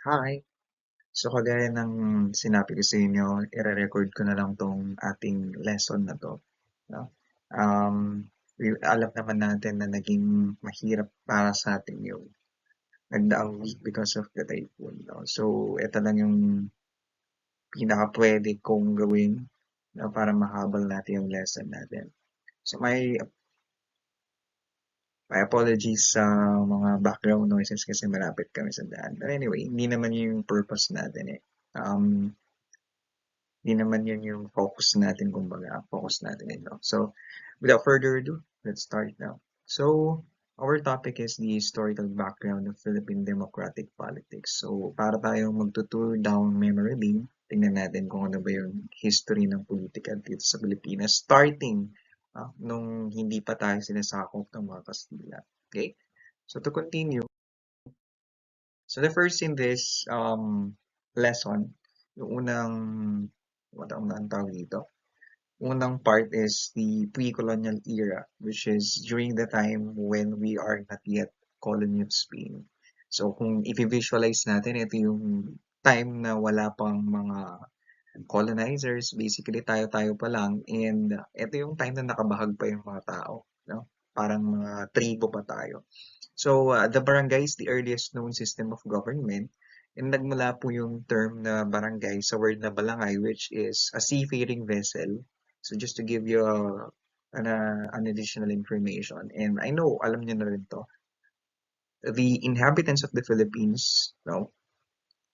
Hi. So kagaya ng sinabi ko sa inyo, ire-record ko na lang 'tong ating lesson na 'to, 'no. Um, alam naman natin na naging mahirap para sa atin yung nagdaang week because of the typhoon, 'no. So ito lang yung pinakapuwede kong gawin, 'no, para mahabol natin yung lesson natin. So my apologies sa mga background noises kasi malapit kami sa daan. But anyway, hindi naman yun yung purpose natin, eh. Hindi naman yun yung focus natin kumbaga, ang focus natin ito. So, without further ado, let's start now. So, our topic is the historical background of Philippine democratic politics. So, para tayong magtutour down memory lane, tingnan natin kung ano ba yung history ng politika dito sa Pilipinas, starting nung hindi pa tayo sinasakop ng mga Kastila. Okay? So, to continue, so the first in this lesson, yung unang, ang tawag dito? Unang part is the pre-colonial era, which is during the time when we are not yet colony of Spain. So kung i-visualize natin, ito yung time na wala pang mga colonizers, basically tayo-tayo pa lang, and ito yung time na nakabahag pa yung mga tao, no? Parang mga tribo pa tayo. So, the barangay is the earliest known system of government, and nagmula po yung term na barangay sa word na balangay, which is a seafaring vessel. So, just to give you an additional information, and I know, alam niyo na rin to, the inhabitants of the Philippines, no,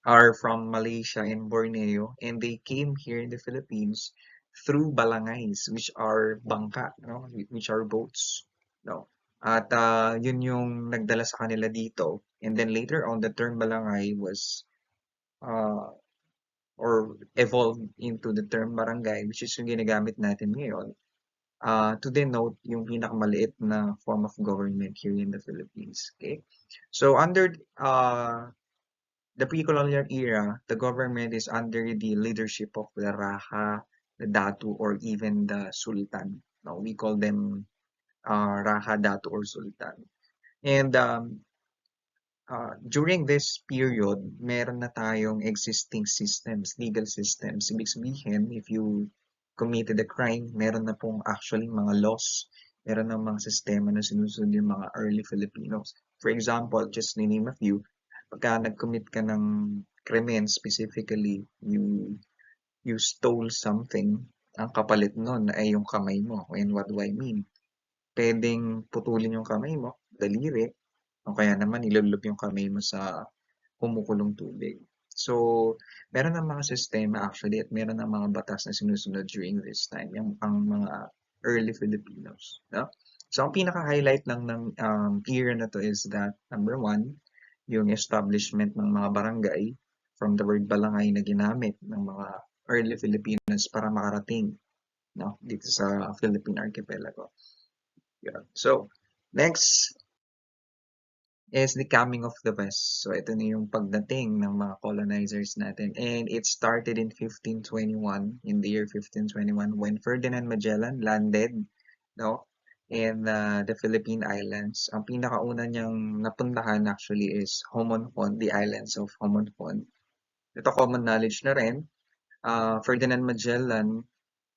are from Malaysia and Borneo, and they came here in the Philippines through balangays, which are bangka, no? Which are boats, no? At yun yung nagdala sa kanila dito. And then later on, the term balangay was uh, or evolved into the term barangay, which is yung ginagamit natin ngayon to denote yung pinakamaliit na form of government here in the Philippines. Okay? So under the pre-colonial era, the government is under the leadership of the Raja, the Datu, or even the Sultan. No, we call them Raja, Datu, or Sultan. And during this period, meron na tayong existing systems, legal systems. Ibig sabihin, if you committed a crime, meron na pong actually mga laws, meron na mga sistema na sinusunod yung mga early Filipinos. For example, just to name a few, pagka nag-commit ka ng krimen, specifically, you stole something, ang kapalit nun ay yung kamay mo. And what do I mean? Pwedeng putulin yung kamay mo, daliri, o kaya naman ilulub yung kamay mo sa kumukulong tubig. So, meron ng mga sistema actually at meron ng mga batas na sinusunod during this time, yung ang mga early Filipinos. No? So, ang pinaka-highlight lang ng era na to is that, number one, yung establishment ng mga barangay from the word balangay na ginamit ng mga early Filipinos para makarating, no, dito sa Philippine Archipelago. Yeah. So, next is the coming of the West. So, ito na yung pagdating ng mga colonizers natin. And it started in 1521, in the year 1521, when Ferdinand Magellan landed, no, in the Philippine Islands. Ang pinakauna niyang napuntahan actually is Homonhon, the islands of Homonhon. Ito common knowledge na rin. Ferdinand Magellan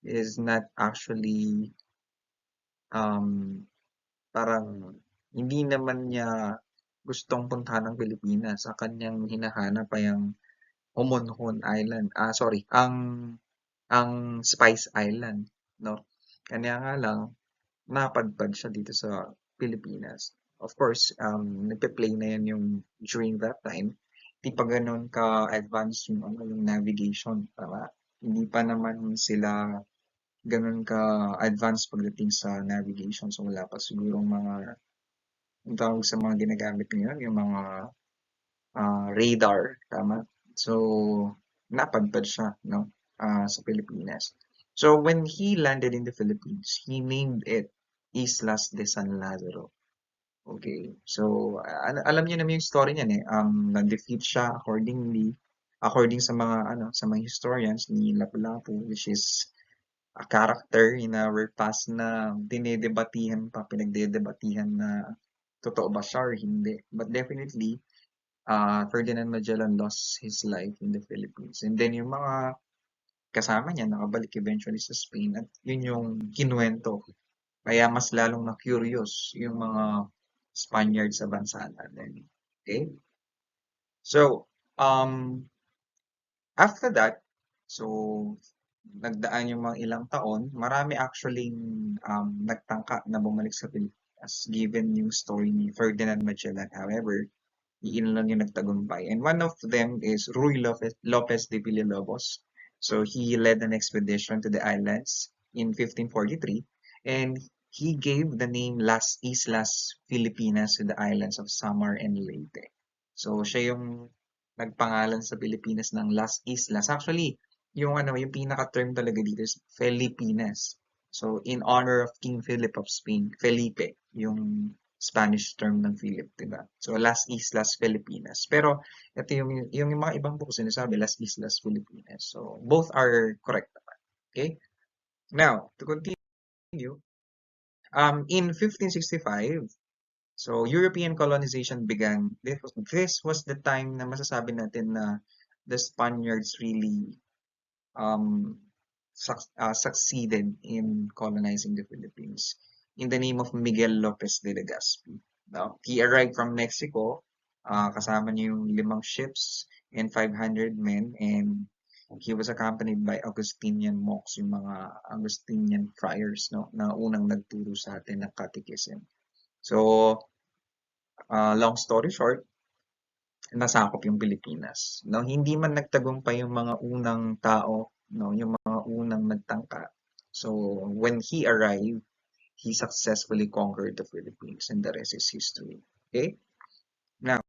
is not actually um, parang hindi naman niya gustong puntahan ng Pilipinas. Ang kanyang hinahanap ay ang Homonhon Island. Sorry, ang Spice Island, no? Kanya nga lang, napadpad siya dito sa Pilipinas. Of course, nagpe-play na yan yung during that time. Hindi pa ganun ka-advanced yung, yung navigation, tama? Hindi pa naman sila ganun ka-advanced pagdating sa navigation. So, wala pa sigurong mga ang tawag sa mga ginagamit ngayon, yung mga radar, tama? So, napadpad siya, no, sa Pilipinas. So, when he landed in the Philippines, he named it Islas de San Lazaro. Okay. So, alam niyo naman yung story niyan eh. Na-defeat siya according sa mga sa mga historians ni Lapu-Lapu, which is a character in our past na pinagdedebatihan na totoo ba siya or hindi. But definitely, Ferdinand Magellan lost his life in the Philippines. And then yung mga kasama niya nakabalik eventually sa Spain at yun yung kinuwento. Kaya mas lalong na-curious yung mga Spaniards sa bansa natin. Okay? So, after that, so nagdaan yung mga ilang taon, marami actually nagtangka na bumalik sa Pilipinas given yung story ni Ferdinand Magellan. However, iyon lang yung nagtagumpay. And one of them is Ruy Lopez de Villalobos. So he led an expedition to the islands in 1543 and he gave the name Las Islas Filipinas to the islands of Samar and Leyte. So siya yung nagpangalan sa Pilipinas ng Las Islas. Actually, yung pinaka-term talaga dito is Filipinas. So in honor of King Philip of Spain, Felipe, yung Spanish term ng Philip, diba? So, Las Islas Filipinas. Pero, ito yung mga ibang books sinasabi, Las Islas Filipinas. So, both are correct naman. Okay? Now, to continue, in 1565, so European colonization began. This was the time na masasabi natin na the Spaniards really um, succeeded in colonizing the Philippines in the name of Miguel Lopez de Legazpi. Now, he arrived from Mexico, kasama niya yung 5 ships and 500 men, and he was accompanied by Augustinian monks, yung mga Augustinian friars, no, na unang nagturo sa atin ng catechism. So, long story short, nasakop yung Pilipinas. No, hindi man nagtagumpay yung mga unang tao, no, yung mga unang nagtangka. So, when he arrived, he successfully conquered the Philippines and the rest is history. Okay? Now,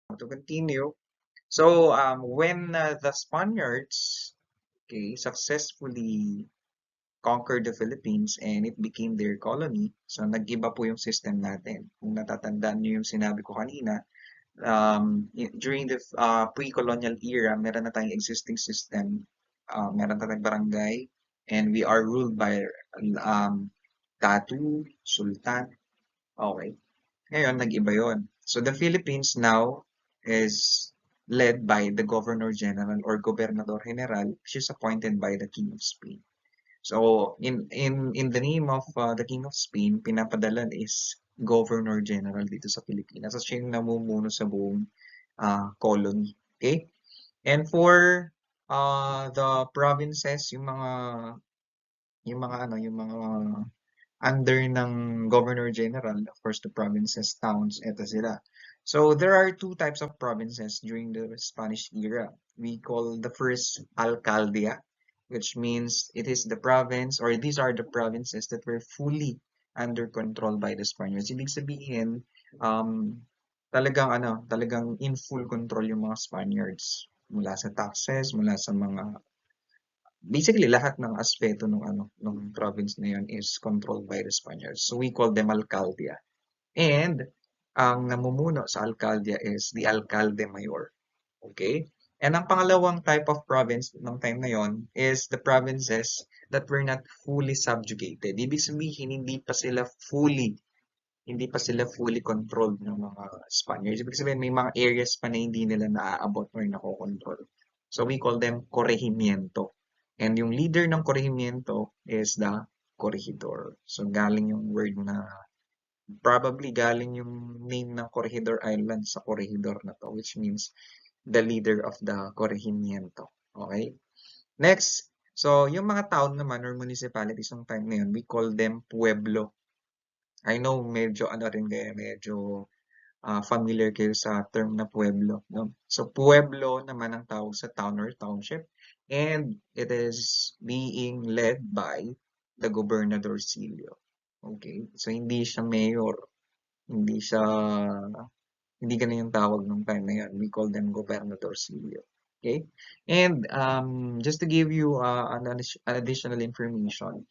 to continue, so when the Spaniards, okay, successfully conquered the Philippines and it became their colony, so nag-iba po yung system natin. Kung natatandaan niyo yung sinabi ko kanina, during the pre-colonial era, meron na tayong existing system, meron na tayong barangay, and we are ruled by Tatu, Sultan. Okay. Ngayon, nag-iba yon. So the Philippines now is led by the Governor General or Gobernador General, which is appointed by the King of Spain. So in the name of the King of Spain, pinapadalan is Governor General dito sa Pilipinas. So siya yung namumuno sa buong colony. Okay? And for the provinces, yung mga under ng Governor General, of course, the provinces, towns, eto sila. So there are 2 types of provinces during the Spanish era. We call the first Alcaldia, which means it is the province or these are the provinces that were fully under control by the Spaniards. Ibig sabihin, talagang in full control yung mga Spaniards mula sa taxes, mula sa mga basically lahat ng aspeto nung province na yun is controlled by the Spaniards. So we call them Alcaldia. And ang namumuno sa Alcaldia is the Alcalde Mayor. Okay? And ang pangalawang type of province ng time na yon is the provinces that were not fully subjugated. Ibig sabihin, hindi pa sila fully controlled ng mga Spaniards. Ibig sabihin, may mga areas pa na hindi nila naaabot or nakokontrol. So we call them corregimiento. And yung leader ng corregimiento is the corregidor. So galing yung word na probably galing yung name ng Corregidor Island sa corregidor na to, which means the leader of the corregimiento. Okay? Next, so yung mga town naman or municipalities ng time na yun, we call them pueblo. I know medyo familiar kayo sa term na pueblo, no? So pueblo naman ang tawag sa town or township and it is being led by the gobernadorcillo. Okay? So hindi siya mayor, hindi ganun yung tawag nung time na yun. We call them gobernadorcillo. Okay? And just to give you an additional information,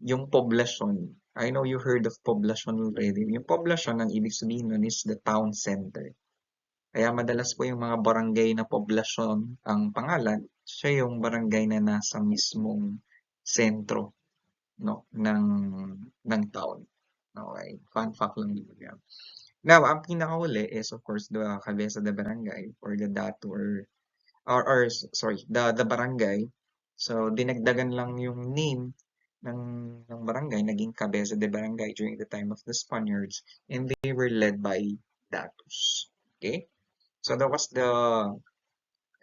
yung poblasyon. I know you heard of poblasyon already. Yung poblasyon, ang ibig sabihin nun is the town center. Kaya madalas po yung mga barangay na poblasyon ang pangalan, siya yung barangay na nasa mismong sentro, no, ng town. Okay, fun fact lang din yan. Now, ang pinakahuli is of course the cabeza de barangay or the dato sorry, the barangay. So dinagdagan lang yung name ng barangay, naging cabeza de barangay during the time of the Spaniards, and they were led by datos. Okay? So that was the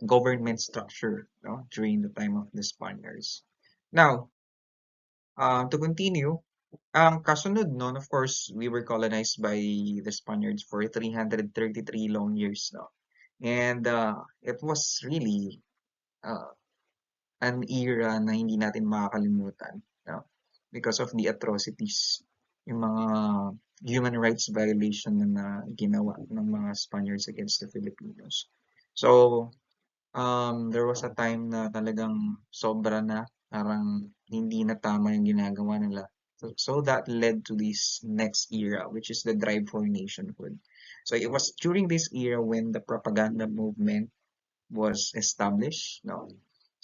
government structure, no, during the time of the Spaniards. Now, to continue, ang kasunod nun, of course, we were colonized by the Spaniards for 333 long years, no? And it was really uh, an era na hindi natin makakalimutan, no? Because of the atrocities, yung mga human rights violation na ginawa ng mga Spaniards against the Filipinos. So, there was a time na talagang sobra na, parang hindi na tama yung ginagawa nila. So that led to this next era, which is the drive for nationhood. So it was during this era when the propaganda movement was established. No?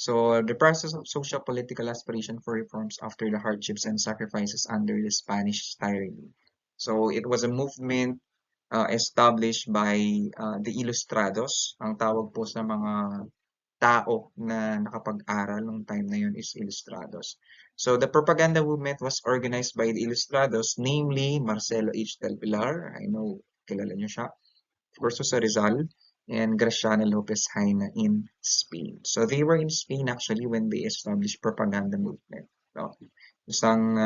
So the process of social political aspiration for reforms after the hardships and sacrifices under the Spanish tyranny. So it was a movement established by the Ilustrados. Ang tawag po sa mga tao na nakapag-aral nung time na yun is Ilustrados. So the propaganda movement was organized by the Ilustrados, namely Marcelo H. del Pilar. I know, kilala niyo siya. Of course, Jose Rizal and Graciano Lopez Haina in Spain. So they were in Spain actually when they established propaganda movement. No? Isang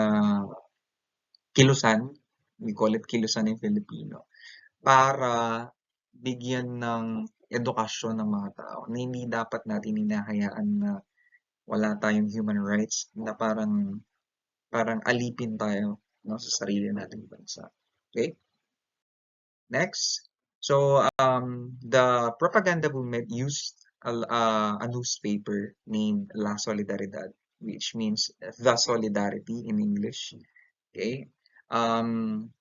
kilusan, we call it kilusan in Filipino, para bigyan ng edukasyon ng mga tao na hindi dapat natin hinahayaan na wala tayong human rights, na parang alipin tayo, no, sa sarili nating bansa. Okay? Next. So, the propaganda movement used a newspaper named La Solidaridad, which means the solidarity in English. Okay.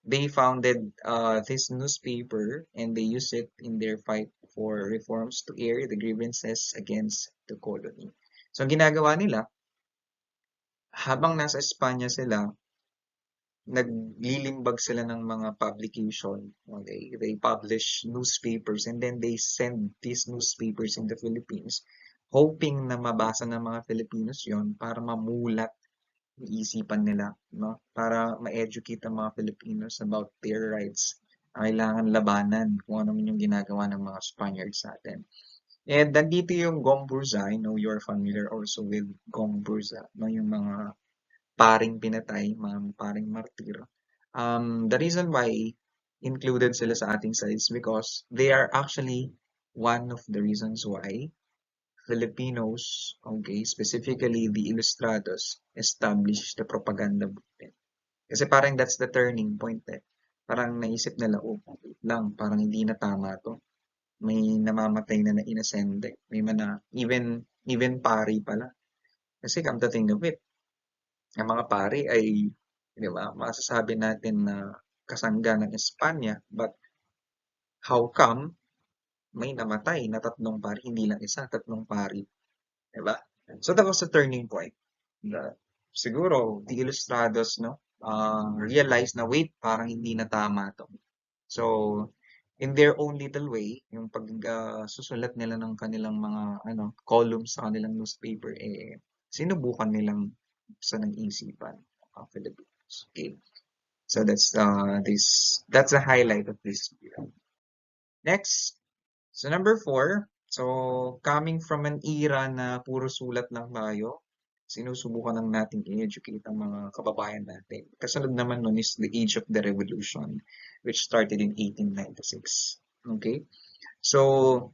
They founded this newspaper and they use it in their fight for reforms to air the grievances against the colony. So, ang ginagawa nila, habang nasa Espanya sila, naglilimbag sila ng mga publication. Okay? They publish newspapers and then they send these newspapers in the Philippines, hoping na mabasa ng mga Filipinos yon para mamulat yung isipan nila, no? Para ma-educate ang mga Filipinos about their rights. Kailangan labanan kung ano man yung ginagawa ng mga Spaniards sa atin. And nandito yung Gomburza. I know you're familiar also with Gomburza, no? Yung mga paring pinatay, mga paring martir. The reason why included sila sa ating sides because they are actually one of the reasons why Filipinos, okay, specifically the Ilustrados, established the propaganda movement. Kasi parang that's the turning point eh. Parang naisip nila, oh, wait lang, parang hindi na tama to. May namamatay na na inosente. May mana, even pari pala. Kasi come to think of it, ang mga pari ay, di ba, masasabi natin na kasangga ng Espanya, but how come may namatay na tatlong pari, hindi lang isa, tatlong pari, di ba? So that was the turning point. The, siguro, the Ilustrados, no, realize na wait, parang hindi na tama to. So, in their own little way, yung pag susulat nila ng kanilang mga columns sa kanilang newspaper, eh, sinubukan nilang sa ng isipan ng Philippines. Okay. So that's the highlight of this video. Next. So number 4. So coming from an era na puro sulat lang tayo, sinusubukan lang nating i-educate ang mga kababayan natin. Kasunod naman nun is the Age of the Revolution, which started in 1896. Okay? So,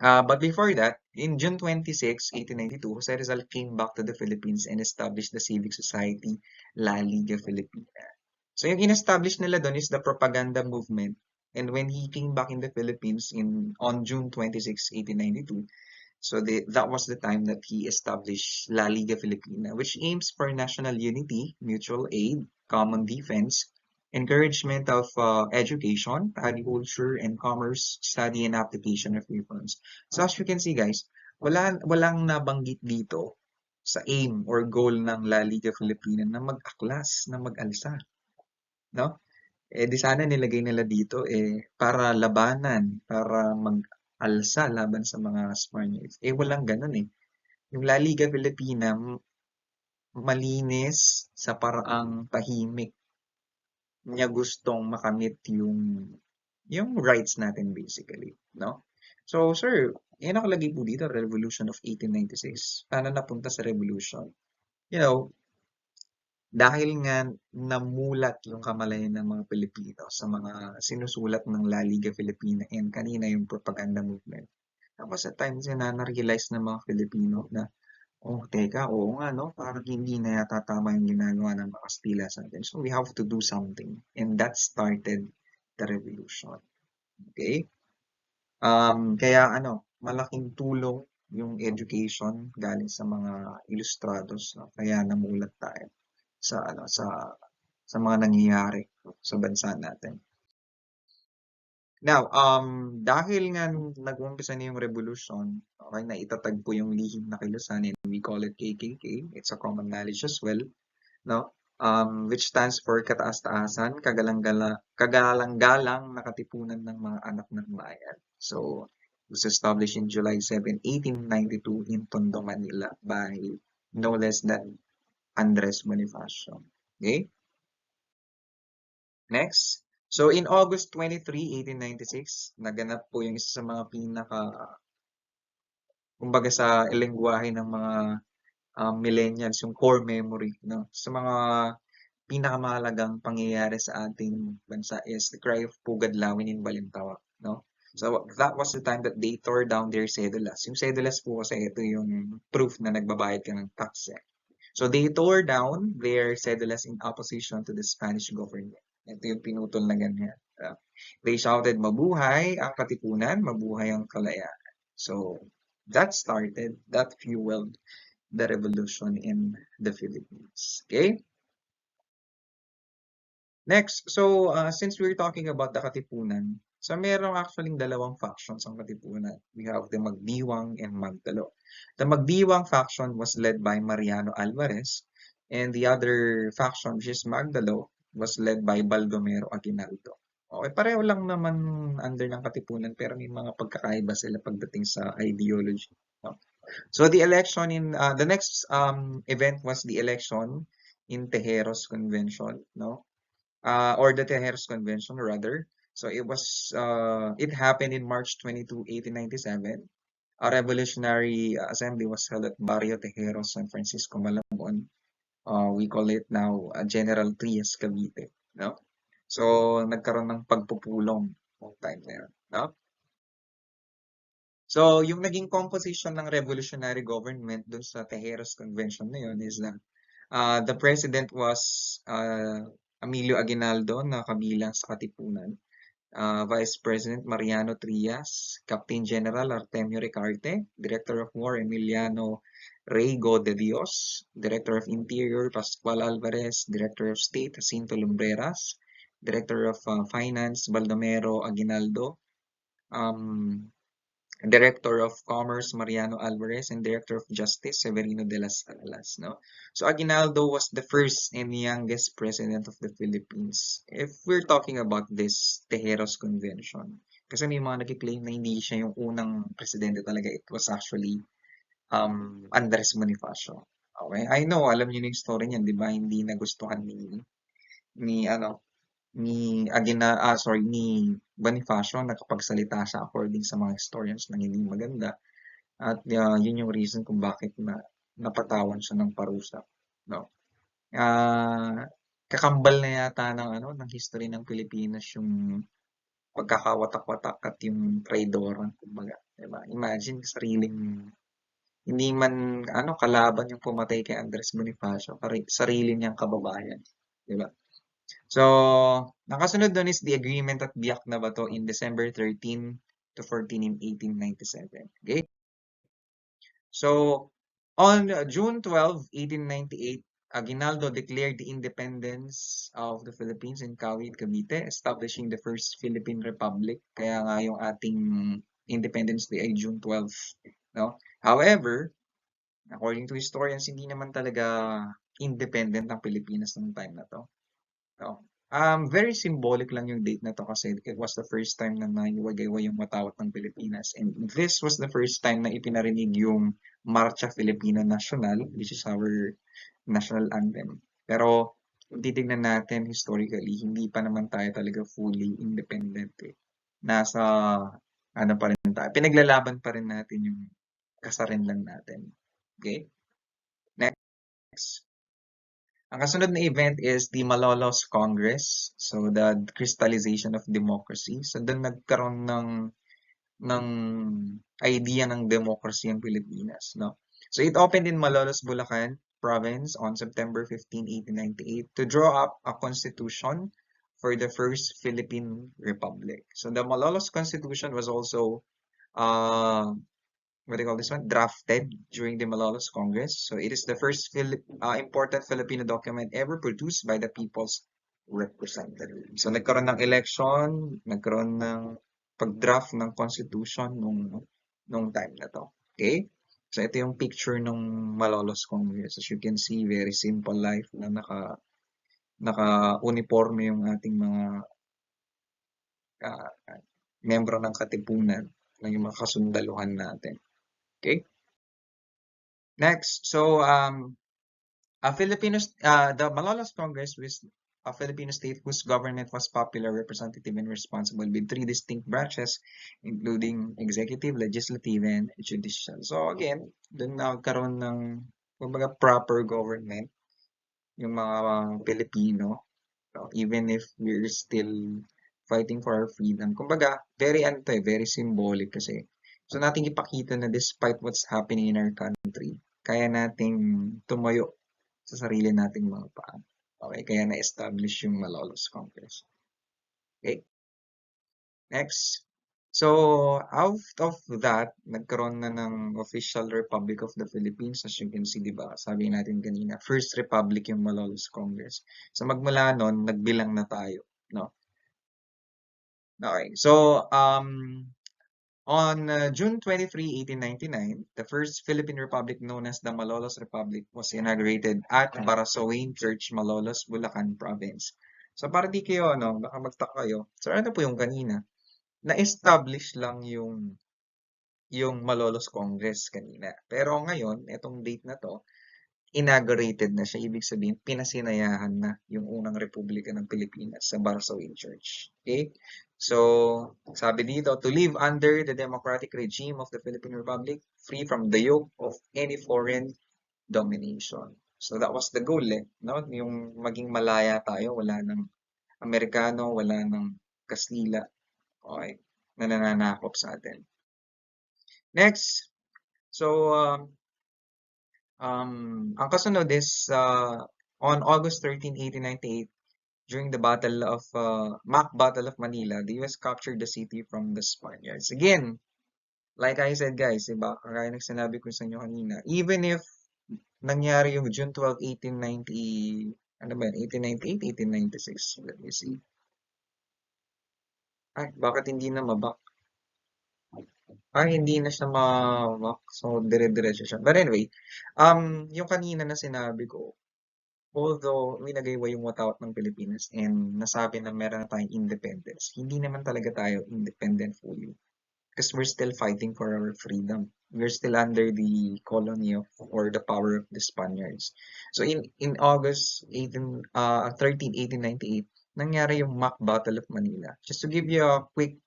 but before that, in June 26, 1892, Jose Rizal came back to the Philippines and established the civic society La Liga Filipina. So yung in-establish nila doon is the propaganda movement. And when he came back in the Philippines on June 26, 1892, so that was the time that he established La Liga Filipina, which aims for national unity, mutual aid, common defense, encouragement of education, agriculture, and commerce, study, and application of reforms. So as you can see guys, walang nabanggit dito sa aim or goal ng La Liga Filipina na mag-aklas, na mag-alsa. No? Eh di sana nilagay nila dito para labanan, para mag-alsa laban sa mga Spaniards. Eh walang ganun eh. Yung La Liga Filipina, malinis sa paraang tahimik niya gustong makamit yung rights natin basically, no? So, sir, nakalagay po dito, Revolution of 1896. Paano napunta sa revolution? You know, dahil nga namulat yung kamalayan ng mga Pilipino sa mga sinusulat ng La Liga Filipina and kanina yung propaganda movement. Tapos at times na-realize ng mga Filipino na, oh, teka, oo nga, no? Parang hindi na yata tama yung ginagawa ng mga Kastila sa atin. So we have to do something. And that started the revolution. Okay? Kaya malaking tulong yung education galing sa mga ilustrados, no? Kaya namulat tayo sa sa mga nangyayari sa bansa natin. Now, dahil nga nag-umpisa na yung revolution, okay, na itatag po yung lihim na kilusan and we call it KKK. It's a common knowledge as well, no? Which stands for kataas-taasan, kagalang-galang na katipunan ng mga anak ng bayan. So, it was established in July 7, 1892 in Tondo, Manila by no less than Andres Bonifacio. Okay? Next. So, in August 23, 1896, naganap po yung isa sa mga kumbaga sa lengguwahe ng mga millennials, yung core memory, no? Sa mga pinakamahalagang pangyayari sa ating bansa is the cry of Pugad Lawin in Balintawak, no? So, that was the time that they tore down their cedulas. Yung cedulas po kasi ito yung proof na nagbabayad ka ng tax, eh. So, they tore down their cedulas in opposition to the Spanish government. Ito yung pinutol na ganyan. They shouted, mabuhay ang katipunan, mabuhay ang kalayaan. So, that fueled the revolution in the Philippines. Okay? Next, so since we're talking about the Katipunan, so merong actually dalawang factions ang Katipunan. We have the Magdiwang and Magdalo. The Magdiwang faction was led by Mariano Alvarez, and the other faction, which is Magdalo, was led by Baldomero Aguinaldo. Okay, pareho lang naman under ng Katipunan pero may mga pagkakaiba sila pagdating sa ideology. No? So the next event was the election in Tejeros Convention, no? Or the Tejeros Convention rather. So it happened in March 22, 1897. A revolutionary assembly was held at Barrio Tejeros, San Francisco, Malabon. We call it now General Trias Cavite, no? So nagkaroon ng pagpupulong noong time na yun, no? So yung naging composition ng revolutionary government dun sa Tejeros Convention na yun is that the president was Emilio Aguinaldo na kabilang sa Katipunan. Vice President Mariano Trias, Captain General Artemio Ricarte, Director of War Emiliano Reygo de Dios, Director of Interior Pascual Alvarez, Director of State Jacinto Lumbreras, Director of Finance Baldomero Aguinaldo, Director of Commerce Mariano Alvarez, and Director of Justice Severino de las Alas, no? So Aguinaldo was the first and youngest president of the Philippines. If we're talking about this Tejeros Convention, kasi may mga nag-claim na hindi siya yung unang presidente talaga. It was actually Andres Bonifacio. Okay? I know, alam niyo yung story niyan, di ba? Hindi nagustuhan ni ni Bonifacio nakapagsalita siya according sa mga historians na hindi maganda at yun yung reason kung bakit napatawan siya ng parusa, no? Kakambal na yata ng history ng Pilipinas yung pagkakawatak-watak at yung traidoran, kumbaga, diba? Imagine sariling hindi man kalaban yung pumatay kay Andres Bonifacio, sarili niyang kababayan, diba? So, nakasunod doon is the agreement at Biak na Bato in December 13 to 14 in 1897. Okay? So, on June 12, 1898, Aguinaldo declared the independence of the Philippines in Kawit, Cavite, establishing the first Philippine Republic. Kaya nga yung ating Independence Day ay June 12. No? However, according to historians, hindi naman talaga independent ang Pilipinas noong time na to. No? Very symbolic lang yung date na to kasi it was the first time na naiwagayway yung watawat ng Pilipinas. And this was the first time na ipinarinig yung Marcha Filipina Nacional, which is our national anthem. Pero kung titignan natin historically, hindi pa naman tayo talaga fully independent eh. Nasa, ano pa rin tayo, pinaglalaban pa rin natin yung kasarinlan natin. Okay? Next. Ang kasunod na event is the Malolos Congress. So, the crystallization of democracy. So, doon nagkaroon ng idea ng democracy ang Pilipinas, no? So, it opened in Malolos, Bulacan province on September 15, 1898 to draw up a constitution for the first Philippine Republic. So, the Malolos Constitution was also what do you call this one? Drafted during the Malolos Congress. So it is the first important Filipino document ever produced by the people's representative. So nagkaroon ng election, nagkaroon ng pag-draft ng constitution nung time na to. Okay? So ito yung picture ng Malolos Congress. As you can see, very simple life na naka-uniforme yung ating mga uh, membro ng katipunan, yung mga kasundaluhan natin. Okay? Next, so the Malolos Congress was a Filipino state whose government was popular, representative, and responsible with three distinct branches, including executive, legislative, and judicial. So again, dun nagkaroon ng kumbaga proper government yung mga Pilipino, even if we're still fighting for our freedom. Kumbaga, very symbolic kasi. So nating ipakita na despite what's happening in our country, kaya nating tumayo sa sarili nating mga paa. Okay, kaya na-establish yung Malolos Congress. Okay. Next. So, out of that, nagkaroon na ng official Republic of the Philippines. As you can see, di ba? Sabi natin kanina, First Republic yung Malolos Congress. So, magmula nun, nagbilang na tayo. No? Okay. So, on June 23, 1899, the first Philippine Republic known as the Malolos Republic was inaugurated at Barasoain Church, Malolos, Bulacan Province. So para di kayo, baka magtaka kayo. So ano po yung kanina? Na-establish lang yung Malolos Congress kanina. Pero ngayon, itong date na to, inaugurated na siya. Ibig sabihin, pinasinayahan na yung unang Republika ng Pilipinas sa Barasoain Church. Okay? So, sabi dito, to live under the democratic regime of the Philippine Republic, free from the yoke of any foreign domination. So, that was the goal, no? Yung maging malaya tayo, wala ng Amerikano, wala ng Kastila, okay, na nananakop sa atin. Next, so, ang kasunod is on August 13, 1898, during the Battle of Manila, the US captured the city from the Spaniards. Again, like I said guys, diba, kagaya ng sinabi ko sa inyo kanina, even if nangyari yung June 12, 1890, ano ba yan, 1898, 1896, let me see. Ay, bakit hindi na mabak? Ay, hindi na siya mabak. So, dire-diretso siya. But anyway, yung kanina na sinabi ko, although winagayway yung watawat ng Pilipinas and nasabi na meron na tayong independence, hindi naman talaga tayo independent fully. Because we're still fighting for our freedom. We're still under the colony of, or the power of the Spaniards. So in August 1898, nangyari yung mock Battle of Manila. Just to give you a quick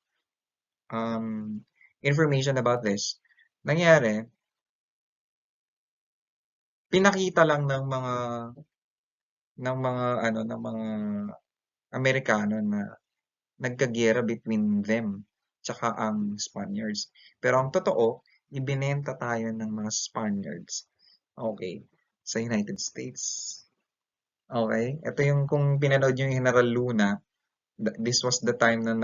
information about this, nangyari, pinakita lang ng mga Amerikano na nagkagiyera between them tsaka ang Spaniards. Pero ang totoo, ibinenta tayo ng mga Spaniards. Okay, sa United States. Okay, ito yung kung pinanood yung General Luna, this was the time na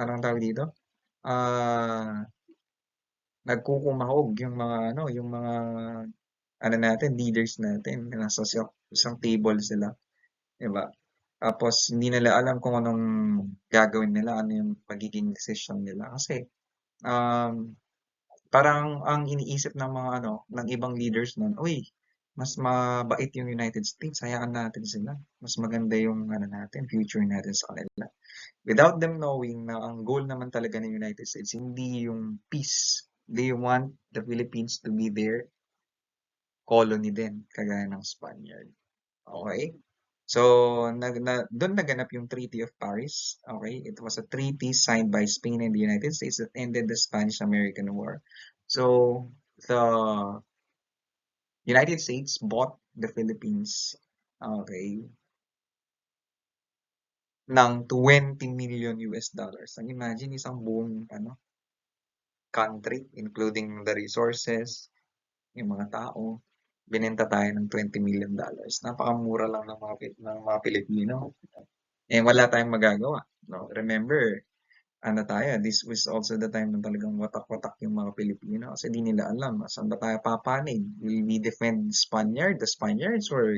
anong tawag dito? Nagkukumahog yung mga natin, leaders natin, nasa isang table sila, diba? Tapos hindi nila alam kung anong gagawin nila, ano yung magiging decision nila kasi parang ang iniisip ng mga ng ibang leaders noon, uy, mas mabait yung United States, hayaan natin sila. Mas maganda yung ano natin, future natin sa kanila. Without them knowing na ang goal naman talaga ng United States, hindi yung peace. They want the Philippines to be their colony din, kagaya ng Spaniard. Okay? So, doon naganap yung Treaty of Paris. Okay? It was a treaty signed by Spain and the United States that ended the Spanish-American War. So, the United States bought the Philippines, okay, ng 20 million US dollars. Ang imagine, isang buong ano, country, including the resources, yung mga tao, binenta tayo ng 20 million dollars. Napakamura lang ng mga Pilipino. Eh, wala tayong magagawa. No? Remember, ano tayo, this was also the time na talagang watak-watak yung mga Pilipino kasi di nila alam saan ba tayo papanig. Will we defend the Spaniards, or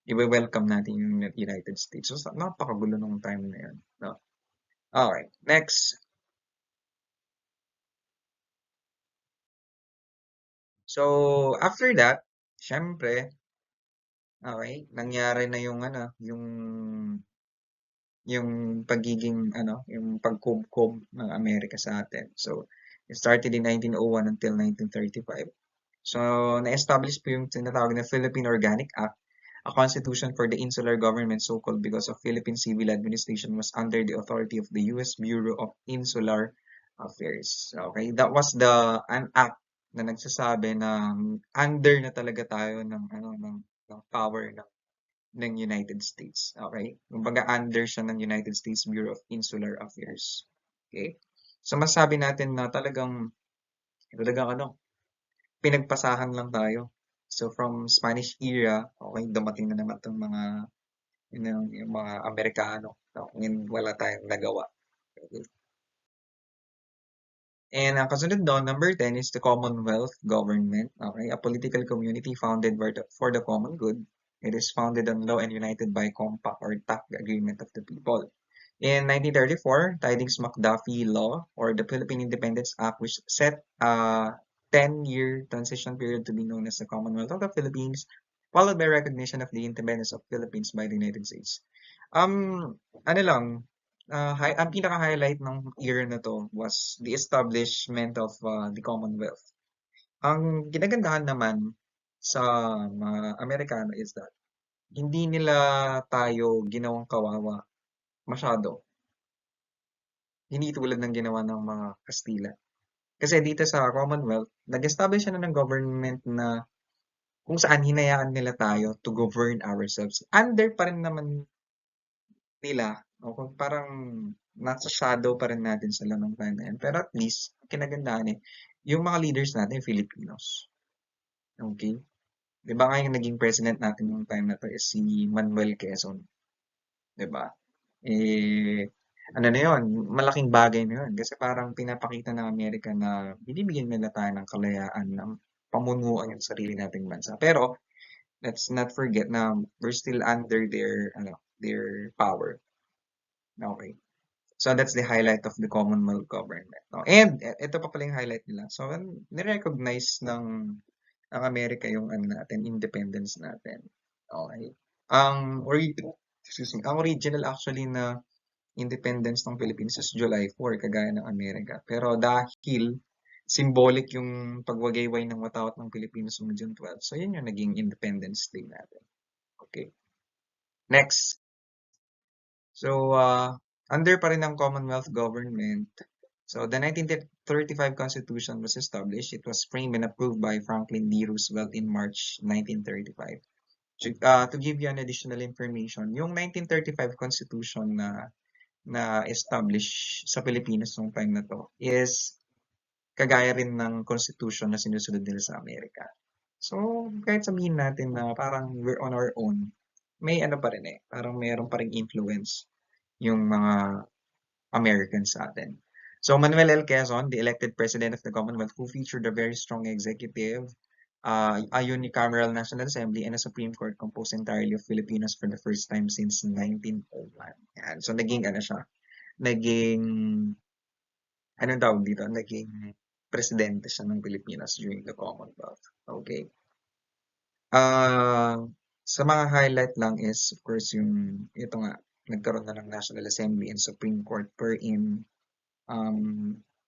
i-welcome natin yung United States? So, napakagulo nung time na yun. No? Okay, next. So, after that, syempre, okay, nangyari na yung ano, yung pagiging ano, yung pagkubkob ng Amerika sa atin. So, it started in 1901 until 1935. So, na-establish po yung tinatawag na Philippine Organic Act, a constitution for the insular government, so-called because of Philippine civil administration was under the authority of the U.S. Bureau of Insular Affairs. Okay, that was an act na nagsasabi na under na talaga tayo ng ano ng power ng United States. Okay? Kumbaga under siya ng United States Bureau of Insular Affairs. Okay? So masabi natin na talagang ano, pinagpasahan lang tayo. So from Spanish era, okay, dumating na naman itong yung mga Amerikano. No? Ngayon wala tayong nagawa. Okay? And ang kasunod doon, number 10 is the Commonwealth Government. Okay? A political community founded for the common good. It is founded on law and united by compact or TAC, the agreement of the people. In 1934, Tidings-McDuffie Law, or the Philippine Independence Act, which set a 10-year transition period to be known as the Commonwealth of the Philippines, followed by recognition of the independence of Philippines by the United States. Ano lang, ang pinaka-highlight ng year na to was the establishment of the Commonwealth. Ang ginagandahan naman sa mga Amerikano is that hindi nila tayo ginawang kawawa masyado. Hindi tulad ng ginawa ng mga Kastila. Kasi dito sa Commonwealth, nag-establish na ng government na kung saan hinayaan nila tayo to govern ourselves. Under pa rin naman nila, o kung parang nasa shadow pa rin natin sila ng time na yan. Pero at least, kinagandahan yung mga leaders natin, Filipinos. Okay? Di ba nga yung naging president natin yung time na to is si Manuel Quezon. Di ba? Eh, ano na yun, malaking bagay na yun. Kasi parang pinapakita ng Amerika na binibigyan nila tayo ng kalayaan ng pamunuan yung sarili nating bansa. Pero, let's not forget na we're still under their power. Okay. So, that's the highlight of the Commonwealth government. No? And, ito pa pala yung highlight nila. So, nirecognize ng Amerika yung ano natin, independence natin. Okay. Ang original actually na independence ng Philippines is July 4, kagaya ng Amerika. Pero dahil symbolic yung pagwagayway ng watawat ng Pilipinas noong June 12, so yun yung naging Independence Day natin. Okay. Next. So, under pa rin ng Commonwealth government, so the 1935 Constitution was established. It was framed and approved by Franklin D. Roosevelt in March 1935. To give you an additional information, yung 1935 Constitution na establish sa Pilipinas nung time na to is kagaya rin ng constitution na sinusunod nila sa Amerika. So, kahit sabihin natin na parang we're on our own, may ano pa rin parang mayroon pa rin influence yung mga Americans sa atin. So, Manuel L. Quezon, the elected president of the Commonwealth, who featured a very strong executive, a unicameral National Assembly, and a Supreme Court composed entirely of Filipinos for the first time since 1901. Yan. So, naging, anong tawag dito? Naging presidente siya ng Pilipinas during the Commonwealth. Okay. Sa mga highlight lang is of course ito nga, nagkaroon na ng National Assembly and Supreme Court wherein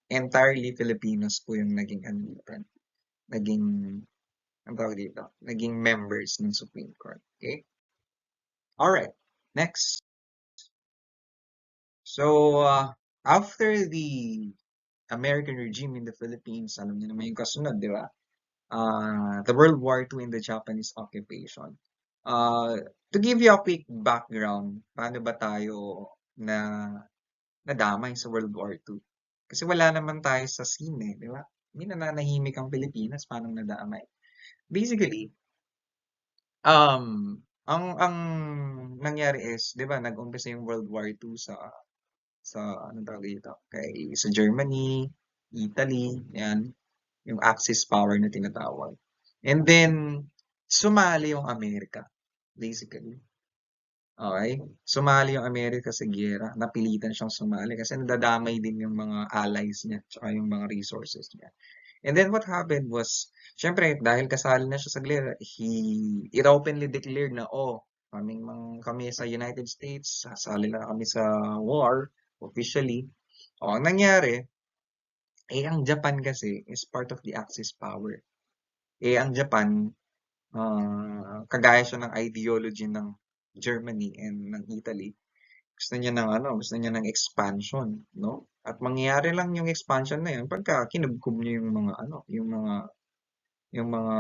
entirely Filipinos po yung naging naging ang tawag dito, naging members ng Supreme Court. Okay? Alright, next. So, after the American regime in the Philippines, alam niyo naman yung kasunod, di ba? The World War II and the Japanese occupation. To give you a quick background, paano ba tayo na nadamay sa World War II? Kasi wala naman tayo sa scene, di ba? Hindi nananahimik ang Pilipinas, paano nadamay? Basically, ang nangyari is, di ba, nag-umpisa yung World War II anong tawag dito? Sa Germany, Italy, yan, yung Axis power na tinatawag. And then, sumali yung Amerika, basically. Okay? Sumali yung Amerika sa giyera. Napilitan siyang sumali kasi nadadamay din yung mga allies niya tsaka yung mga resources niya. And then what happened was, syempre, dahil kasali na siya sa giyera, it openly declared na, kami sa United States, sasali na kami sa war, officially. Ang nangyari, ang Japan kasi is part of the Axis power. Ang Japan, kagaya siya ng ideology ng Germany and ng Italy, gusto niya ng expansion, no? At mangyayari lang yung expansion na yun pagka kinubkob niya yung mga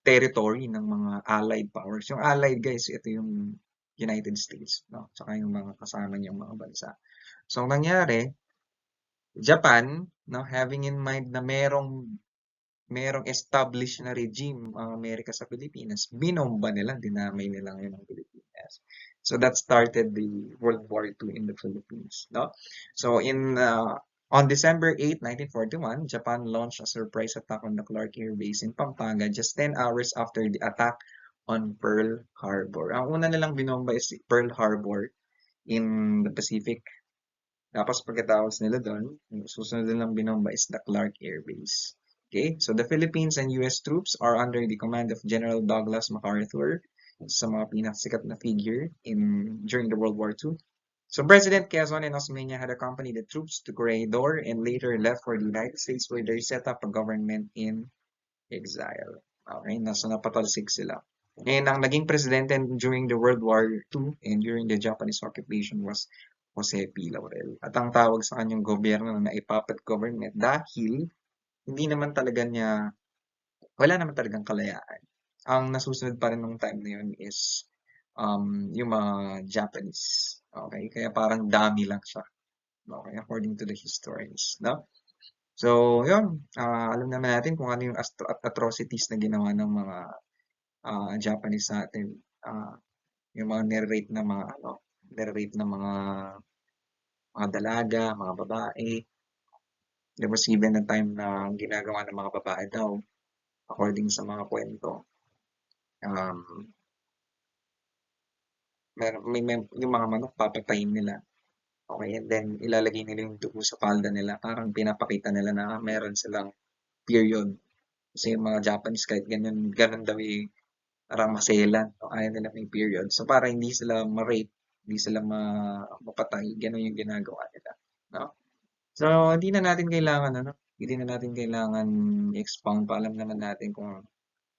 territory ng mga allied powers. Yung allied guys, ito yung United States, no? Tsaka yung mga kasama niyang mga bansa. So, ang nangyari, Japan, no, having in mind na merong established na regime ang Amerika sa Pilipinas, binomba nila, dinamay nila ngayon ang Pilipinas. So that started the World War II in the Philippines, no? So on December 8, 1941, Japan launched a surprise attack on the Clark Air Base in Pampanga just 10 hours after the attack on Pearl Harbor. Ang una nilang binomba is Pearl Harbor in the Pacific. Tapos pagkatapos nila doon, yung susunod nilang binomba is the Clark Air Base. Okay, so the Philippines and US troops are under the command of General Douglas MacArthur, sa mga pinakasikat na figure during the World War II. So President Quezon and Osmeña had accompanied the troops to Corregidor and later left for the United States where they set up a government in exile. Okay, nasa napatalsik sila. And ang naging presidente during the World War II and during the Japanese occupation was Jose P. Laurel. At ang tawag sa kanyang gobyerno na puppet government dahil wala naman talagang kalayaan. Ang nasusunod pa rin nung time na yun is yung mga Japanese. Okay? Kaya parang dami lang siya. Okay? According to the historians. No? So, yun. Alam naman natin kung ano yung atrocities na ginawa ng mga Japanese sa atin. Yung mga nire-rape na mga dalaga, mga babae. There was even a time na ginagawa ng mga babae daw, according sa mga kwento, yung mga manok papatayin nila. Okay, and then ilalagay nila yung dugo sa palda nila. Parang pinapakita nila na meron silang period. Kasi yung mga Japanese kahit ganun daw parang maselan. Ayaw nila may period. So para hindi sila ma-rape, hindi sila mapatay, ganun yung ginagawa nila. No? So hindi na natin kailangan i-expound pa. Alam naman natin kung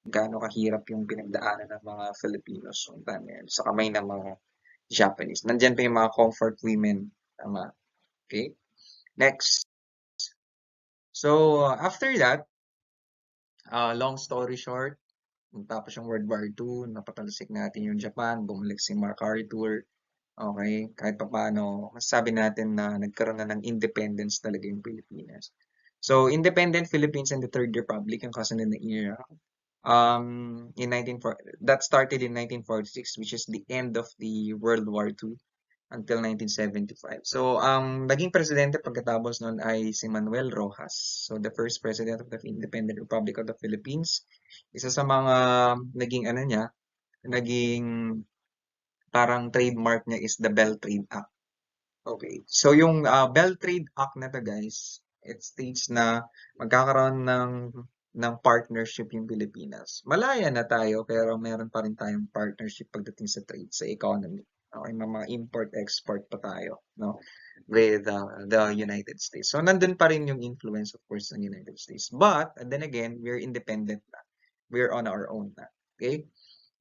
gaano kahirap yung pinagdaanan ng mga Filipinos noong time na yun, sa kamay ng mga Japanese. Nandyan pa yung mga comfort women. Tama. Okay? Next. So, after that, long story short, tapos yung World War II, napatalsik natin yung Japan, bumalik si MacArthur. Okay? Kahit papaano, masasabi natin na nagkaroon na ng independence talaga yung Pilipinas. So, independent Philippines and the Third Republic, yung kasunod na era, that started in 1946, which is the end of the World War II until 1975. So, ang naging presidente pagkatapos nun ay si Manuel Rojas. So, the first president of the Independent Republic of the Philippines. Isa sa mga naging parang trademark niya is the Bell Trade Act. Okay. So, yung Bell Trade Act na to guys, it states na magkakaroon ng partnership yung Pilipinas. Malaya na tayo pero meron pa rin tayong partnership pagdating sa trade, sa economy. Okay, may mga import-export pa tayo, no, with the United States. So nandun pa rin yung influence of course ng United States. But then again, we're independent na. We're on our own na. Okay?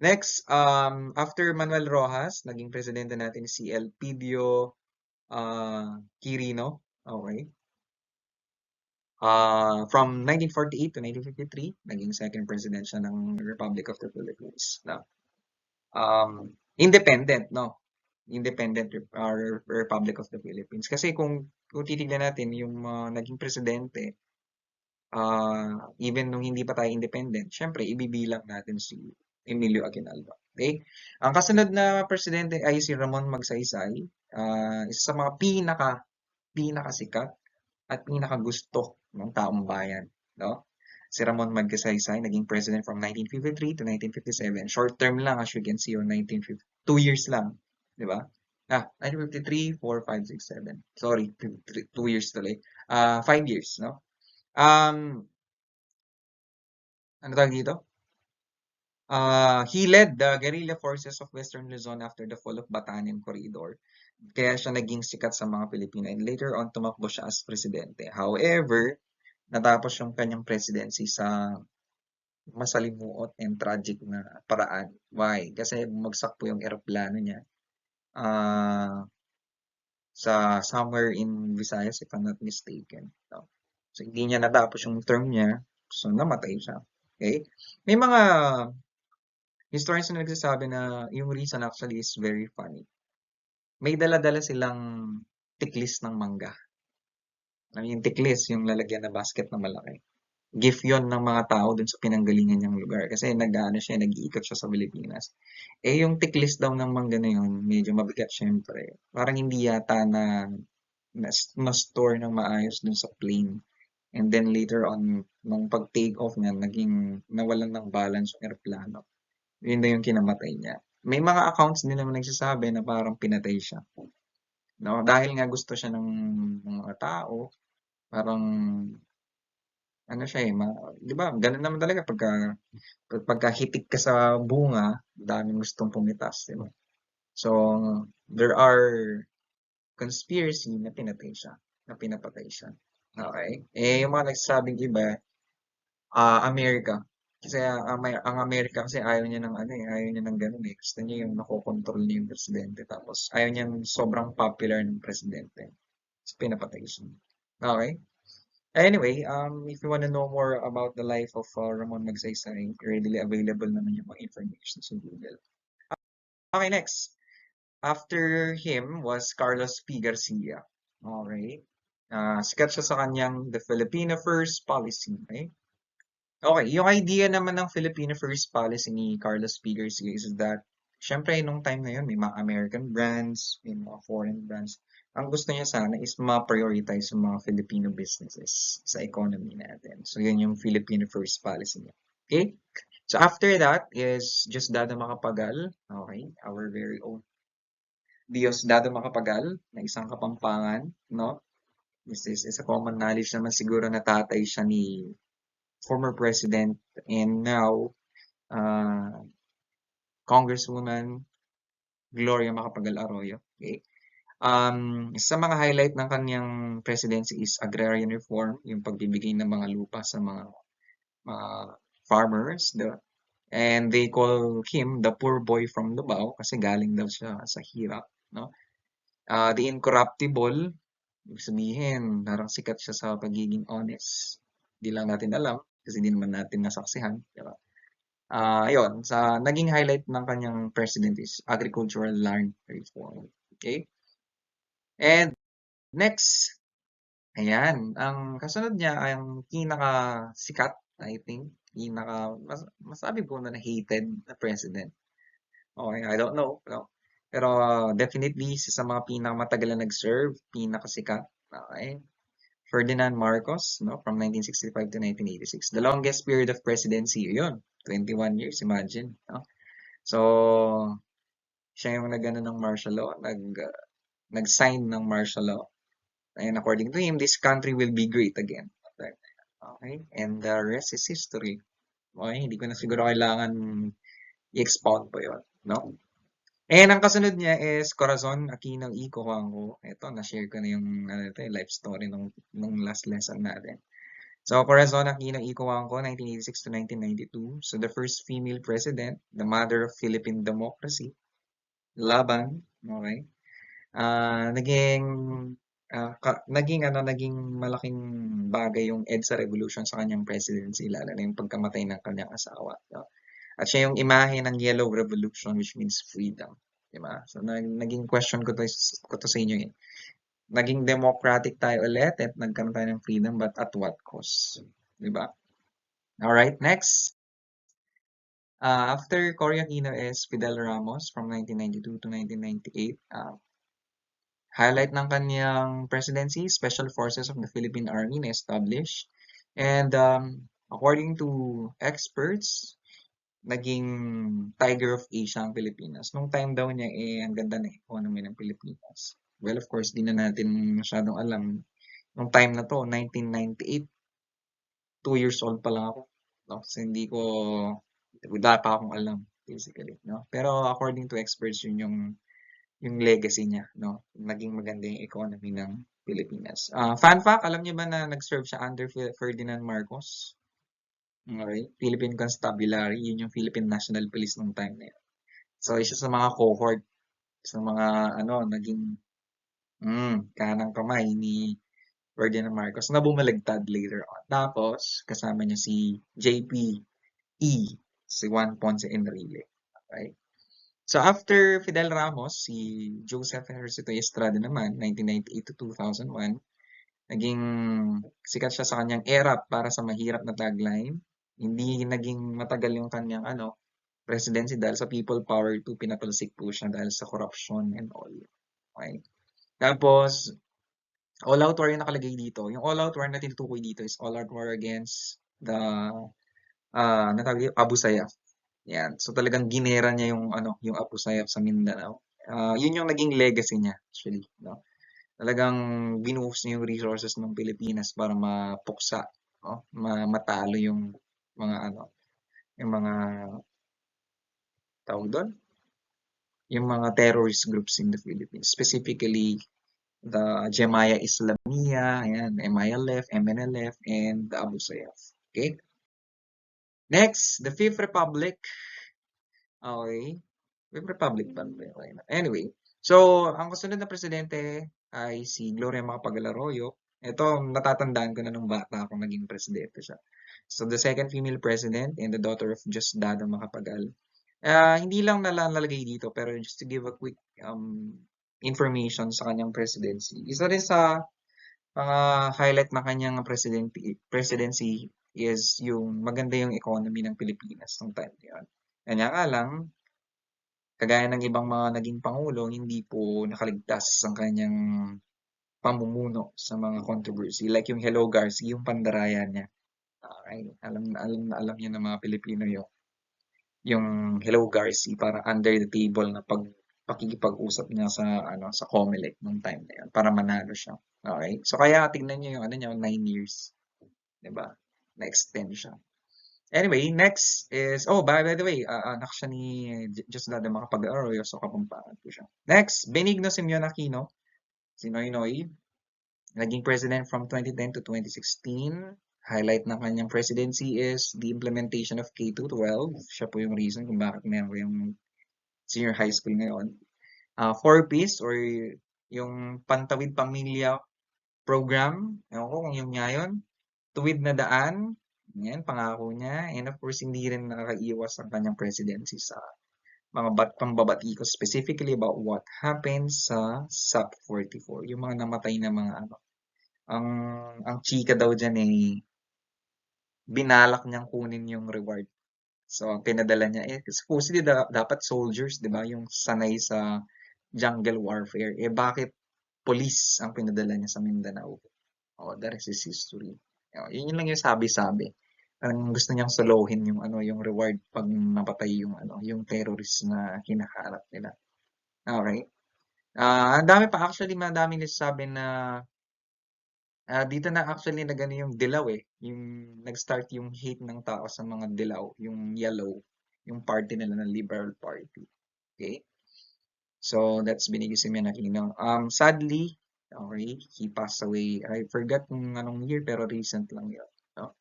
Next, after Manuel Rojas, naging presidente natin si Elpidio Quirino. Okay. From 1948 to 1953, naging second president siya ng Republic of the Philippines. Na, independent, no? Independent Republic of the Philippines. Kasi kung titignan natin yung naging presidente, even nung hindi pa tayo independent, syempre ibibilang natin si Emilio Aguinaldo. Okay? Ang kasunod na presidente ay si Ramon Magsaysay, isa sa mga pinakasikat at pinakagusto ng taong bayan, no? Si Ramon Magsaysay naging president from 1953 to 1957. Short term lang as you can see on 1950. 2 years lang, 'di ba? 1953, 4, 5, 6, 7. Sorry, 2 years tuloy. 5 years, no? Ano tawag dito? He led the guerrilla forces of Western Luzon after the fall of Batanes Corridor. Kaya siya naging sikat sa mga Pilipino and later on tumakbo siya as presidente. However, natapos yung kanyang presidency sa masalimuot and tragic na paraan. Why? Kasi bumagsak po yung eroplano niya sa somewhere in Visayas if I'm not mistaken. No? So hindi niya natapos yung term niya, so namatay siya. Okay? May mga historians na nagsasabi na yung reason actually is very funny. May dala-dala silang tiklis ng mangga. Yung tiklis, yung lalagyan na basket na malaki. Gift yon ng mga tao dun sa pinanggalingan niyang lugar. Kasi nag-ano siya, nag-iikot siya sa Pilipinas. Eh, yung tiklis daw ng mangga na yun, medyo mabigat syempre. Parang hindi yata na-store ng maayos dun sa plane. And then later on, nung pag-take off niya, nawalan ng balance yung aeroplano. Yun na yung kinamatay niya. May mga accounts din naman nagsasabi na parang pinatay siya. No? Dahil nga gusto siya ng mga tao, parang ano siya eh, 'di ba? Ganun naman talaga pagka hitik ka sa bunga, daming gustong pumitas, 'di ba? So, there are conspiracy na pinatay siya, na pinapatay siya. Okay? Eh, yung mga nagsasabing iba, Amerika. Kasi ang Amerika kasi ayaw niya ng ano eh, ayaw niya ng ganun eh. Gusto niya yung nakokontrol niya yung presidente. Tapos ayaw niya sobrang popular ng presidente. So, pinapatay siya. Okay? Anyway, if you want to know more about the life of Ramon Magsaysay, readily available naman yung mga information sa Google. Okay, next. After him was Carlos P. Garcia. Okay. Sikat siya sa kanyang The Filipino First Policy. Okay? Okay, yung idea naman ng Filipino First Policy ni Carlos P. Garcia is that, syempre, nung time na yun, may mga American brands, may mga foreign brands. Ang gusto niya sana is ma-prioritize yung mga Filipino businesses sa economy natin. So, yun yung Filipino First Policy niya. Okay? So, after that is Diosdado Macapagal. Okay? Our very own Diosdado Macapagal, na isang Kapampangan, no? This is a common knowledge naman siguro na tatay siya ni former president and now Congresswoman Gloria Macapagal Arroyo. Okay? Sa mga highlight ng kanyang presidency is agrarian reform, yung pagbibigay ng mga lupa sa mga farmers, and they call him the poor boy from Lubao kasi galing daw siya sa hirap, no? The incorruptible, ibig sabihin, parang sikat siya sa pagiging honest. Hindi lang natin alam kasi hindi naman natin nasaksihan, di ba? Ayun, naging highlight ng kanyang president is agricultural land reform. Okay? And next, ayan, ang kasunod niya ay ang pinakasikat, I think, masabi ko na hated na president. Okay, I don't know. No? Pero definitely, isa sa mga pinakamatagal na nag-serve, pinakasikat. Okay? Ferdinand Marcos, no, from 1965 to 1986. The longest period of presidency, yun, 21 years, imagine. No? So, siya yung nag-ano ng martial law, nag-sign ng martial law. And according to him, this country will be great again. Okay? And the rest is history. Okay? Hindi ko na siguro kailangan i-expound po yun. No? And ang kasunod niya is Corazon Aquino y Cojuangco. Ito, na-share ko na yung life story nung last lesson natin. So, Corazon Aquino y Cojuangco, 1986 to 1992. So, the first female president, the mother of Philippine democracy, laban, okay? Naging malaking bagay yung EDSA revolution sa kanyang presidency, lalo na yung pagkamatay ng kanyang asawa. No? At siya yung imahe ng Yellow Revolution, which means freedom. Diba? So, naging question ko to sa inyo eh. Naging democratic tayo ulit at nagkaroon tayo ng freedom, but at what cost? Diba? Alright, next. After Cory Aquino is Fidel Ramos from 1992 to 1998. Highlight ng kanyang presidency, Special Forces of the Philippine Army na establish. And according to experts, naging Tiger of Asia ang Pilipinas. Nung time daw niya, ang ganda na economy ng Pilipinas. Well, of course, di na natin masyadong alam. Nung time na to, 1998, 2 years old pa lang ako. No? So, wala pa akong alam, basically. No? Pero according to experts, yun yung legacy niya, no? Naging maganda yung economy ng Pilipinas. Fun fact, alam niyo ba na nag-serve siya under Ferdinand Marcos? Okay? Philippine Constabulary, yun yung Philippine National Police nung time na yun. So, isa sa mga cohort, sa mga, naging kanang kamay ni Ferdinand Marcos na bumaligtad later on. Tapos, kasama niya si JP.E, si Juan Ponce Enrile. Okay? So, after Fidel Ramos, si Joseph Ejercito Estrada naman, 1998 to 2001, naging sikat siya sa kanyang era para sa mahirap na tagline. Hindi naging matagal yung kanyang presidency dahil sa people power to pinatalsik po siya dahil sa corruption and all. Okay? Tapos, all-out war yung nakalagay dito. Yung all-out war na tinutukoy dito is all-out war against the Abu Sayyaf. Yan. So talagang ginera niya yung Abu Sayyaf sa Mindanao. Yun yung naging legacy niya actually, no? Talagang binuhos niya yung resources ng Pilipinas para mapuksa, no? Matalo yung mga yung mga tawag doon, yung mga terrorist groups in the Philippines, specifically the Jemaah Islamiyah, ayan, MILF, MNLF, and the Abu Sayyaf. Okay? Next, the Fifth Republic. Okay. Fifth Republic ba? Okay. Anyway, so ang kasunod na presidente ay si Gloria Macapagal Arroyo. Ito, natatandaan ko na nung bata ako naging presidente siya. So, the second female president and the daughter of Diosdado Macapagal. Hindi lang nalalagay dito, pero just to give a quick information sa kanyang presidency. Isa rin sa mga highlight ng kanyang presidency is yung maganda yung economy ng Pilipinas nung time na yun. Kanya nga lang, kagaya ng ibang mga naging pangulo, hindi po nakaligtas ang kanyang pamumuno sa mga controversy. Like yung Hello Garcia, yung pandaraya niya. Okay, alam niya ng mga Pilipino yung Hello Garcia, para under the table na pakikipag-usap niya sa COMELEC nung time na yun para manalo siya. Okay? So kaya tignan niyo yung 9 years, 'di ba? Na-extend siya. Anyway, next is, by the way, anak siya ni Diosdado Macapagal Arroyo, so kapampangan po siya. Next, Benigno Simeon Aquino, si Noy Noy, naging president from 2010 to 2016. Highlight ng kanyang presidency is the implementation of K-12. Siya po yung reason kung bakit meron ko yung senior high school ngayon. 4Ps or yung Pantawid Pamilya program. Ewan ko kung yung nga yun. Tuwid na daan. Yan, pangako niya. And of course, hindi rin nakakaiwas ang kanyang presidency sa mga pambabati ko, specifically about what happens sa SUP 44. Yung mga namatay na mga ang chika daw dyan binalak niyang kunin yung reward. So, pinadala niya, supposedly dapat soldiers, di ba? Yung sanay sa jungle warfare. Bakit police ang pinadala niya sa Mindanao? The rest is history. Yun lang yung sabi-sabi. Ang gusto niyang solohin yung reward pag napatay yung terrorist na hinaharap nila. Okay. Ang dami pa actually, madaming nagsasabi na Dito na actually nag-ano yung dilaw eh. Yung nag-start yung hate ng tao sa mga dilaw, yung yellow, yung party nila ng Liberal Party. Okay? So that's Benigno Simeon Aquino. Sadly, okay, he passed away. I forgot kung anong year pero recent lang yun. No?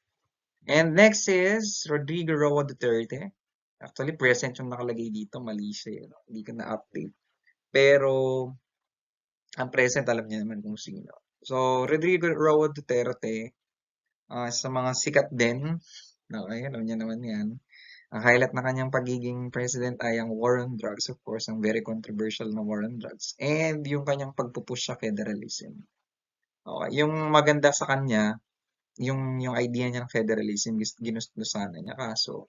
And next is Rodrigo Roa Duterte. Actually, present yung nakalagay dito. Mali siya. No? Hindi ko na-update. Pero, ang present, alam niya naman kung sino. So, Rodrigo Roa Duterte, sa mga sikat din. Okay, alam niya naman yan. Ang highlight na kanyang pagiging president ay ang war on drugs, of course, ang very controversial na war on drugs. And yung kanyang pagpupush sa federalism. Okay, yung maganda sa kanya, yung idea niya ng federalism, ginusto sana niya. Kaso,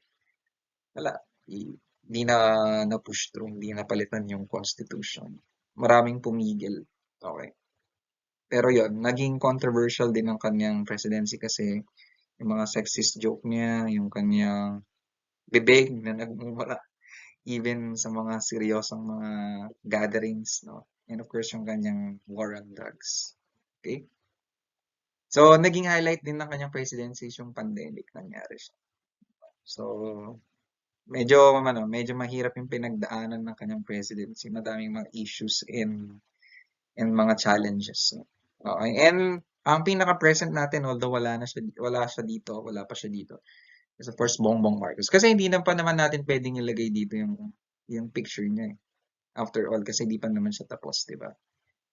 wala. Hindi na na-push through, hindi napalitan yung constitution. Maraming pumigil. Okay. Pero yon naging controversial din ang kanyang presidency kasi yung mga sexist joke niya, yung kanyang bibig na nagmumura, even sa mga seryosong mga gatherings, no? And of course, yung kanyang war on drugs. Okay? So, naging highlight din ng kanyang presidency is yung pandemic nangyari siya. So, medyo mahirap yung pinagdaanan ng kanyang presidency. Madaming mga issues and mga challenges. No? Okay. And ang pinaka-present natin, although wala pa siya dito, is of course Bongbong Marcos. Kasi hindi na pa naman natin pwedeng ilagay dito yung picture niya eh. After all, kasi hindi pa naman siya tapos, di ba?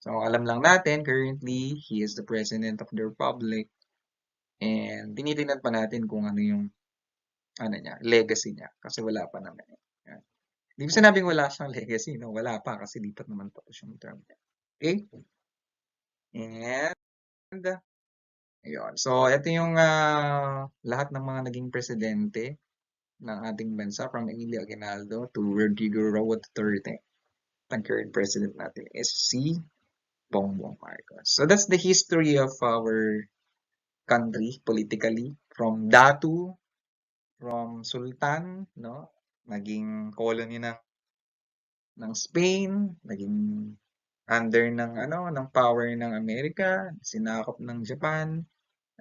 So, alam lang natin, currently, he is the President of the Republic and tinitingnan pa natin kung ano yung legacy niya. Kasi wala pa naman. Yan. Hindi ko sinabing wala siyang legacy, no? Wala pa kasi di pa naman tapos yung term niya. Okay? And, ayun. So, ito yung lahat ng mga naging presidente ng ating bansa from Emilio Aguinaldo to Rodrigo Roa Duterte. Ang current president natin is si Bongbong Marcos. So that's the history of our country politically from Datu, from Sultan, no? Naging colony ng Spain, naging under ng power ng Amerika, sinakop ng Japan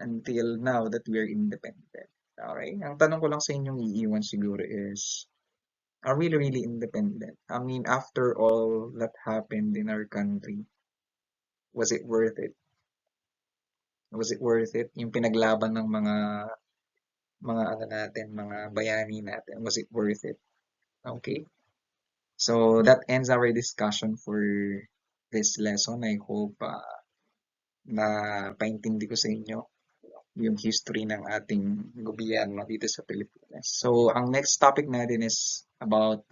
until now that we are independent. Okay? Ang tanong ko lang sa inyong iiwan siguro is, are we really independent? I mean, after all that happened in our country, was it worth it? Was it worth it? Yung pinaglaban ng mga bayani natin, was it worth it? Okay? So, that ends our discussion for this lesson. I hope na paintindi ko sa inyo yung history ng ating gobyerno dito sa Pilipinas. So, ang next topic natin is about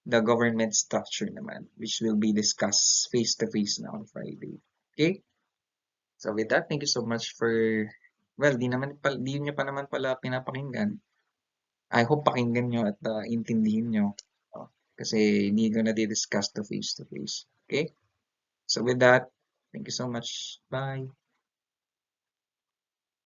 the government structure naman, which will be discussed face-to-face na on Friday. Okay? So, with that, thank you so much for, well, di nyo pa naman pala pinapakinggan. I hope pakinggan nyo at intindihin nyo. Kasi hindi ko na di-discuss to face-to-face. Okay? So, with that, thank you so much. Bye!